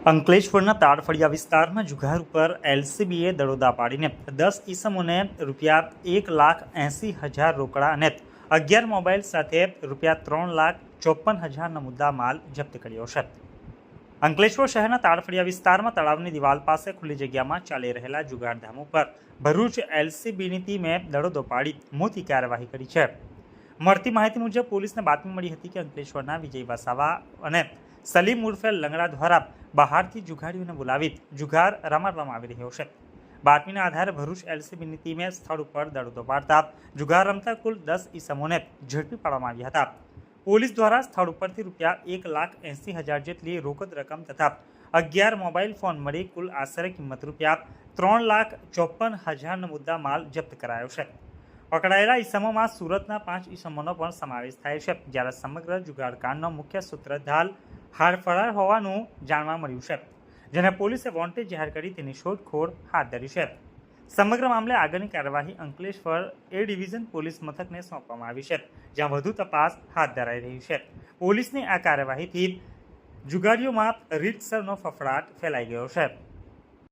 અંકલેશ્વરના તાડફળિયા વિસ્તારમાં જુગાર ઉપર એલસીબીએ દરોડા પાડીને 10 ઈસમોને ₹1,80,000 રોકડા અને 11 મોબાઈલ સાથે ₹3,54,000નો મુદ્દા માલ જપ્ત કર્યો છે. અંકલેશ્વર શહેરના તાડફળિયા વિસ્તારમાં તળાવની દિવાલ પાસે ખુલ્લી જગ્યામાં ચાલી રહેલા જુગારધામ ઉપર ભરૂચ એલસીબીની ટીમે દરોડો પાડી મોટી કાર્યવાહી કરી છે. મળતી માહિતી મુજબ પોલીસને બાતમી મળી હતી કે અંકલેશ્વરના વિજય વસાવા અને સલીમ ઉર્ફે લંગડા દ્વારા બહારથી જુગારીઓને બોલાવી જુગાર રમાડવામાં આવી રહ્યો છે. બાતમીના આધારે ભરૂચ એલસીબીની ટીમે સ્થળ ઉપર દરોડો પાડતા જુગાર રમતા કુલ 10 ઈસમોને ઝડપી પાડવામાં આવ્યા હતા. પોલીસ દ્વારા સ્થળ ઉપરથી ₹1,80,000 જેટલી રોકડ રકમ તથા 11 મોબાઈલ ફોન મળી કુલ આશરે કિંમત ₹3,54,000નો મુદ્દા માલ જપ્ત કરાયો છે. પકડાયેલા ઈસમોમાં સુરતના 5 ઈસમોનો પણ સમાવેશ થાય છે, જ્યારે સમગ્ર જુગારકાંડનો મુખ્ય સૂત્રધાર હાલ ફરાર હોવાનું જાણવા મળ્યું છે, જેને પોલીસે વોન્ટેડ જાહેર કરી તેની શોધખોળ હાથ ધરી છે. સમગ્ર મામલે આગળની કાર્યવાહી અંકલેશ્વર એ ડિવિઝન પોલીસ મથકને સોંપવામાં આવી છે, જ્યાં વધુ તપાસ હાથ ધરાઈ રહી છે. પોલીસની આ કાર્યવાહીથી જુગારીઓમાં રીતસરનો ફફડાટ ફેલાઈ ગયો છે.